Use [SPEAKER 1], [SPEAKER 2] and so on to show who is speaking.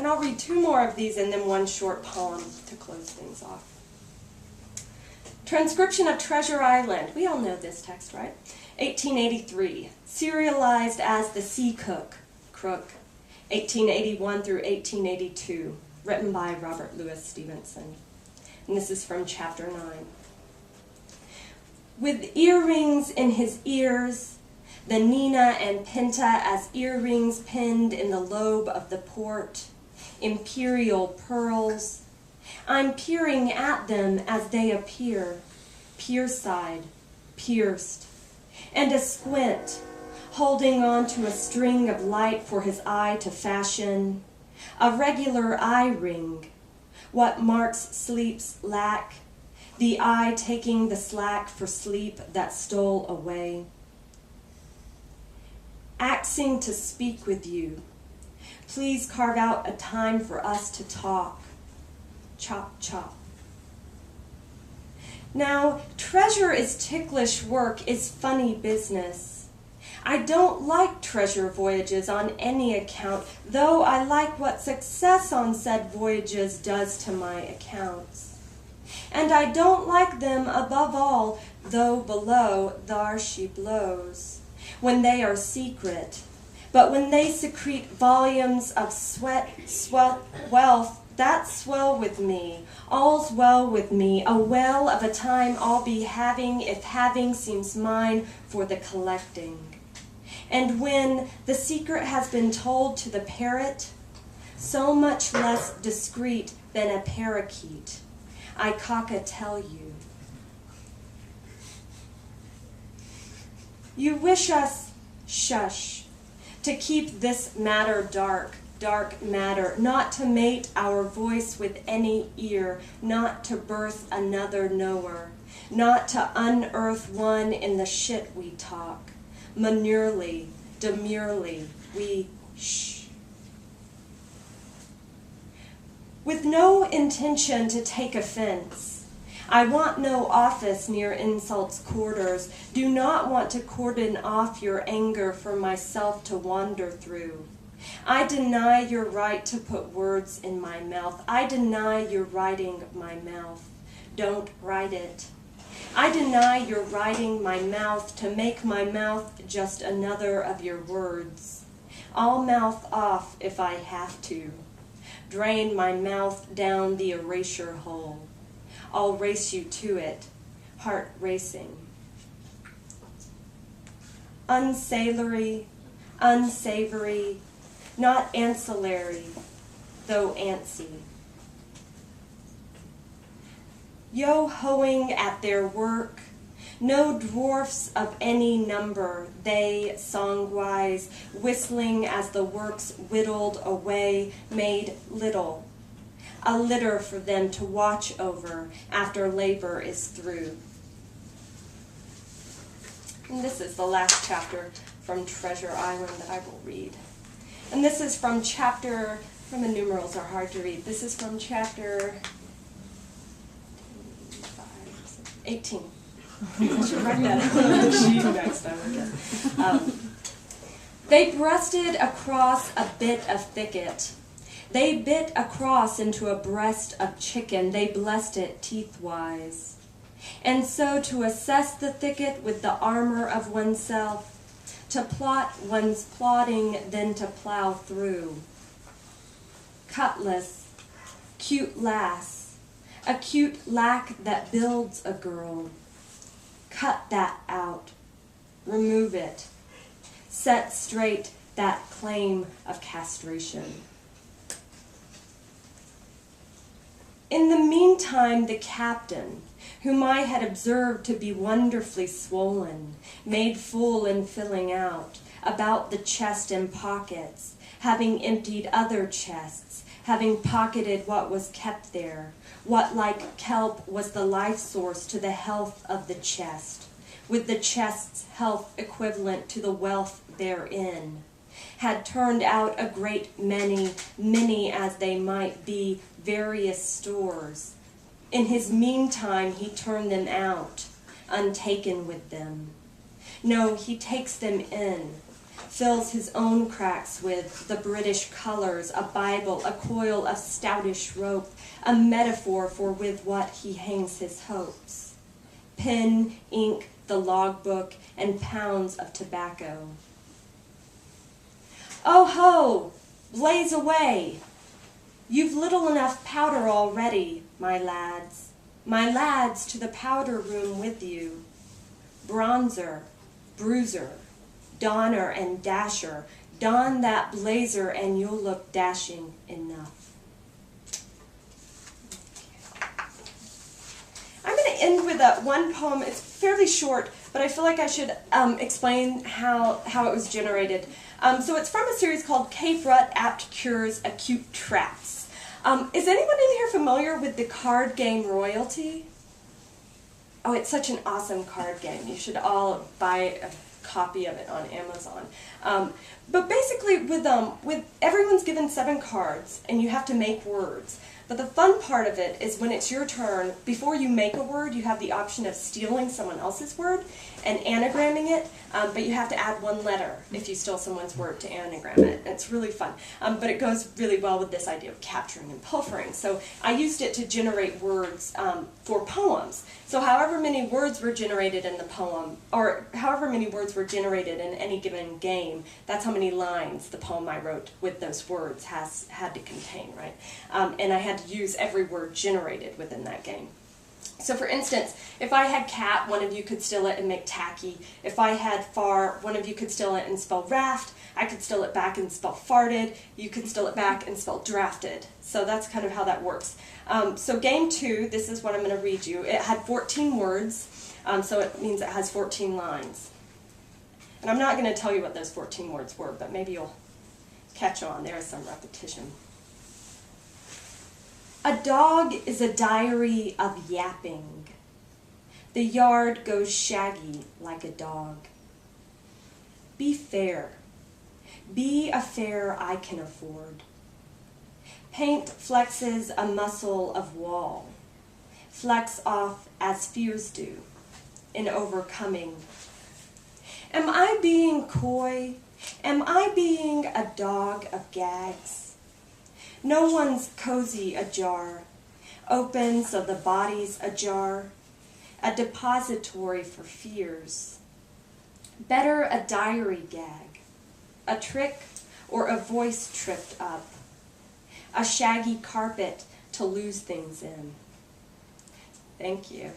[SPEAKER 1] And I'll read two more of these and then one short poem to close things off. Transcription of Treasure Island. We all know this text, right? 1883. Serialized as The Sea Crook, 1881 through 1882. Written by Robert Louis Stevenson. And this is from chapter 9. With earrings in his ears, the Nina and Pinta as earrings pinned in the lobe of the port, imperial pearls. I'm peering at them as they appear, pier-side, pierced, and a squint, holding on to a string of light for his eye to fashion, a regular eye ring, what marks sleep's lack, the eye taking the slack for sleep that stole away. Axing to speak with you. Please carve out a time for us to talk. Chop, chop. Now, treasure is ticklish work, is funny business. I don't like treasure voyages on any account, though I like what success on said voyages does to my accounts. And I don't like them above all, though below thar she blows, when they are secret. But when they secrete volumes of wealth, that's swell with me, all's well with me, a well of a time I'll be having if having seems mine for the collecting. And when the secret has been told to the parrot, so much less discreet than a parakeet, I cock-a-tell you. You wish us, shush, to keep this matter dark, dark matter, not to mate our voice with any ear, not to birth another knower, not to unearth one in the shit we talk. Manurely, demurely, we shh. With no intention to take offense, I want no office near insult's quarters, do not want to cordon off your anger for myself to wander through. I deny your right to put words in my mouth. I deny your writing my mouth. Don't write it. I deny your writing my mouth to make my mouth just another of your words. I'll mouth off if I have to. Drain my mouth down the erasure hole. I'll race you to it, heart racing. Unsavory, unsavory, not ancillary, though antsy. Yo-hoing at their work, no dwarfs of any number, they, song-wise, whistling as the works whittled away, made little, a litter for them to watch over after labor is through. And this is the last chapter from Treasure Island that I will read. And this is from chapter, the numerals are hard to read. This is from chapter 18. I should write that on the sheet next time again. They breasted across a bit of thicket. They bit across into a breast of chicken. They blessed it teeth-wise. And so to assess the thicket with the armor of oneself, to plot one's plotting, then to plow through. Cutlass, cute lass, a cute lack that builds a girl. Cut that out, remove it, set straight that claim of castration. In the meantime, the captain, whom I had observed to be wonderfully swollen, made full and filling out, about the chest and pockets, having emptied other chests, having pocketed what was kept there, what like kelp was the life source to the health of the chest, with the chest's health equivalent to the wealth therein, had turned out a great many, many as they might be, various stores. In his meantime he turned them out, untaken with them. No, he takes them in, fills his own cracks with the British colors, a Bible, a coil of stoutish rope, a metaphor for with what he hangs his hopes. Pen, ink, the logbook, and pounds of tobacco. Oh ho! Blaze away! You've little enough powder already, my lads, to the powder room with you. Bronzer, bruiser, donner and dasher, don that blazer and you'll look dashing enough. I'm going to end with one poem. It's fairly short, but I feel like I should explain how it was generated. So it's from a series called Cape Rut Apt Cures Acute Traps. Is anyone in here familiar with the card game Royalty? Oh, it's such an awesome card game. You should all buy a copy of it on Amazon. But basically, with everyone's given 7 cards, and you have to make words. But the fun part of it is when it's your turn, before you make a word, you have the option of stealing someone else's word and anagramming it, but you have to add 1 letter if you steal someone's word to anagram it. And it's really fun. But it goes really well with this idea of capturing and pilfering. So I used it to generate words for poems. So however many words were generated in the poem, or however many words were generated in any given game, that's how many lines the poem I wrote with those words had to contain, right? And I had to use every word generated within that game. So for instance, if I had cat, one of you could steal it and make tacky. If I had far, one of you could steal it and spell raft. I could steal it back and spell farted. You could steal it back and spell drafted. So that's kind of how that works. So game 2, this is what I'm going to read you. It had 14 words, so it means it has 14 lines. And I'm not going to tell you what those 14 words were, but maybe you'll catch on. There is some repetition. A dog is a diary of yapping. The yard goes shaggy like a dog. Be fair. Be a fare I can afford. Paint flexes a muscle of wall. Flex off as fears do in overcoming. Am I being coy? Am I being a dog of gags? No one's cozy ajar, open so the body's ajar, a depository for fears. Better a diary gag, a trick or a voice tripped up, a shaggy carpet to lose things in. Thank you.